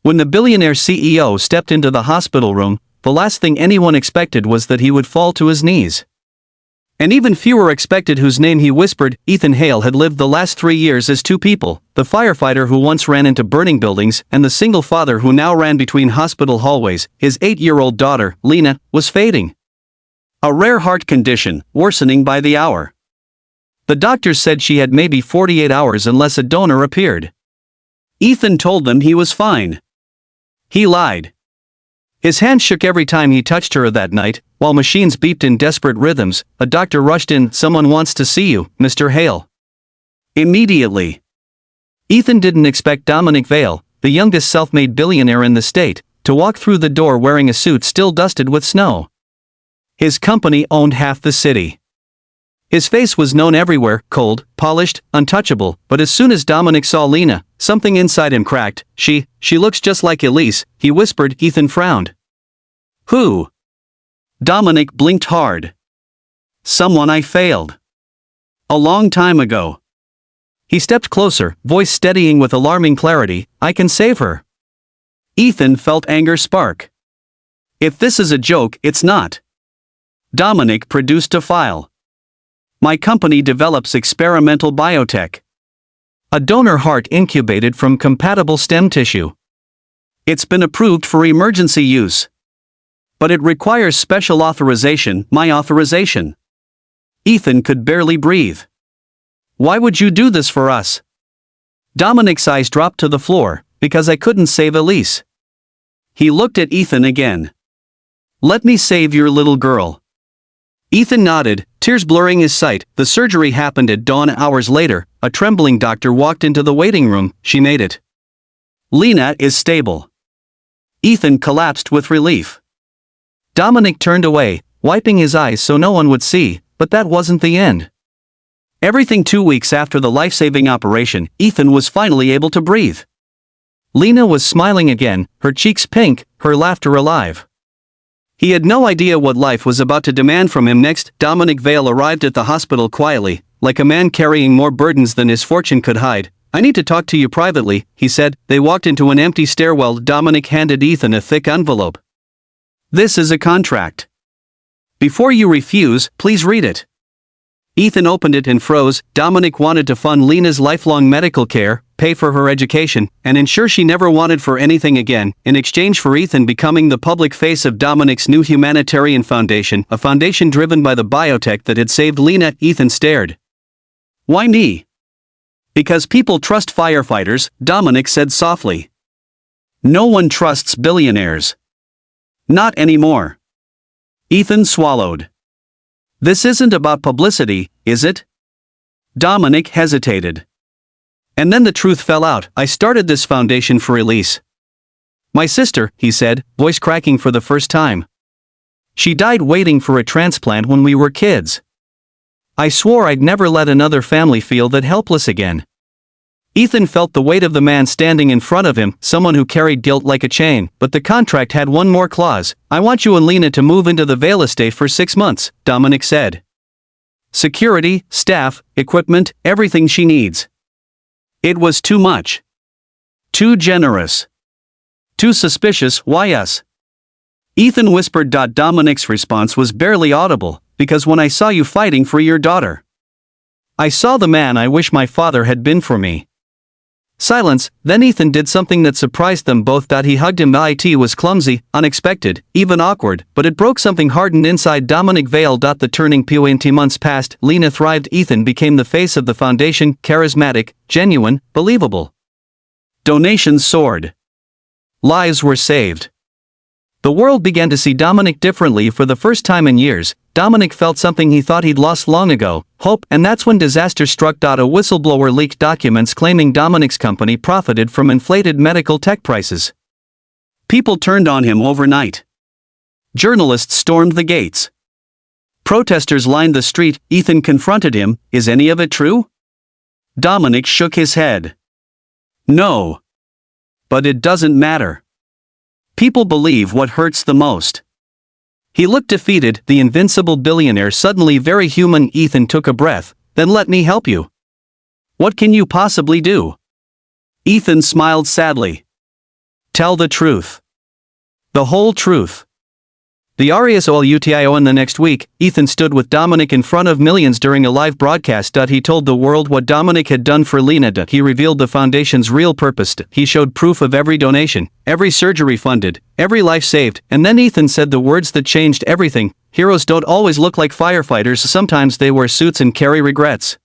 When the billionaire CEO stepped into the hospital room, the last thing anyone expected was that he would fall to his knees. And even fewer expected whose name he whispered. Ethan Hale had lived the last 3 years as two people, the firefighter who once ran into burning buildings and the single father who now ran between hospital hallways. His 8-year-old daughter, Lena, was fading. A rare heart condition, worsening by the hour. The doctors said she had maybe 48 hours unless a donor appeared. Ethan told them he was fine. He lied. His hand shook every time he touched her that night, while machines beeped in desperate rhythms. A doctor rushed in. "Someone wants to see you, Mr. Hale." Immediately. Ethan didn't expect Dominic Vale, the youngest self-made billionaire in the state, to walk through the door wearing a suit still dusted with snow. His company owned half the city. His face was known everywhere, cold, polished, untouchable, but as soon as Dominic saw Lena, something inside him cracked. She looks just like Elise," he whispered. Ethan frowned. "Who?" Dominic blinked hard. "Someone I failed. A long time ago." He stepped closer, voice steadying with alarming clarity. "I can save her." Ethan felt anger spark. "If this is a joke, it's not." Dominic produced a file. "My company develops experimental biotech. A donor heart incubated from compatible stem tissue. It's been approved for emergency use. But it requires special authorization, my authorization." Ethan could barely breathe. "Why would you do this for us?" Dominic's eyes dropped to the floor. "Because I couldn't save Elise." He looked at Ethan again. "Let me save your little girl." Ethan nodded, tears blurring his sight. The surgery happened at dawn. Hours later, a trembling doctor walked into the waiting room. "She made it. Lena is stable." Ethan collapsed with relief. Dominic turned away, wiping his eyes so no one would see, but that wasn't the end. Everything 2 weeks after the life-saving operation, Ethan was finally able to breathe. Lena was smiling again, her cheeks pink, her laughter alive. He had no idea what life was about to demand from him next. Dominic Vale arrived at the hospital quietly, like a man carrying more burdens than his fortune could hide. "I need to talk to you privately," he said. They walked into an empty stairwell. Dominic handed Ethan a thick envelope. "This is a contract. Before you refuse, please read it." Ethan opened it and froze. Dominic wanted to fund Lena's lifelong medical care, pay for her education, and ensure she never wanted for anything again, in exchange for Ethan becoming the public face of Dominic's new humanitarian foundation, a foundation driven by the biotech that had saved Lena. Ethan stared. "Why me?" "Because people trust firefighters," Dominic said softly. "No one trusts billionaires. Not anymore." Ethan swallowed. "This isn't about publicity, is it?" Dominic hesitated. And then the truth fell out. "I started this foundation for Elise. My sister," he said, voice cracking for the first time. "She died waiting for a transplant when we were kids. I swore I'd never let another family feel that helpless again." Ethan felt the weight of the man standing in front of him, someone who carried guilt like a chain. But the contract had one more clause. "I want you and Lena to move into the Vale estate for 6 months, Dominic said. "Security, staff, equipment, everything she needs." It was too much. Too generous. Too suspicious. "Why us?" Ethan whispered. Dominic's response was barely audible. "Because when I saw you fighting for your daughter, I saw the man I wish my father had been for me." Silence. Then Ethan did something that surprised them both. He hugged him. It was clumsy, unexpected, even awkward, but it broke something hardened inside Dominic Vale. The turning point. Months passed. Lena thrived. Ethan became the face of the foundation, charismatic, genuine, believable. Donations soared. Lives were saved. The world began to see Dominic differently for the first time in years. Dominic felt something he thought he'd lost long ago, hope, and that's when disaster struck. A whistleblower leaked documents claiming Dominic's company profited from inflated medical tech prices. People turned on him overnight. Journalists stormed the gates. Protesters lined the street. Ethan confronted him. "Is any of it true?" Dominic shook his head. "No. But it doesn't matter. People believe what hurts the most." He looked defeated. The invincible billionaire suddenly very human. Ethan took a breath. "Then let me help you." "What can you possibly do?" Ethan smiled sadly. Tell the truth. The whole truth. The RESOLUTIO. In the next week, Ethan stood with Dominic in front of millions during a live broadcast. He told the world what Dominic had done for Lena. He revealed the foundation's real purpose. He showed proof of every donation, every surgery funded, every life saved, and then Ethan said the words that changed everything: heroes don't always look like firefighters, sometimes they wear suits and carry regrets.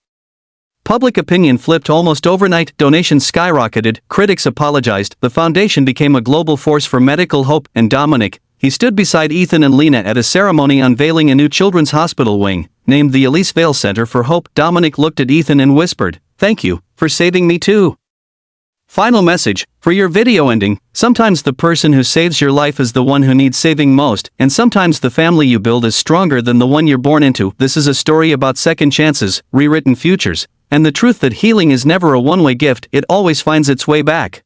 Public opinion flipped almost overnight, donations skyrocketed, critics apologized, the foundation became a global force for medical hope, and Dominic, he stood beside Ethan and Lena at a ceremony unveiling a new children's hospital wing, named the Elise Vale Center for Hope. Dominic looked at Ethan and whispered, "Thank you, for saving me too." Final message, for your video ending: sometimes the person who saves your life is the one who needs saving most, and sometimes the family you build is stronger than the one you're born into. This is a story about second chances, rewritten futures, and the truth that healing is never a one-way gift, it always finds its way back.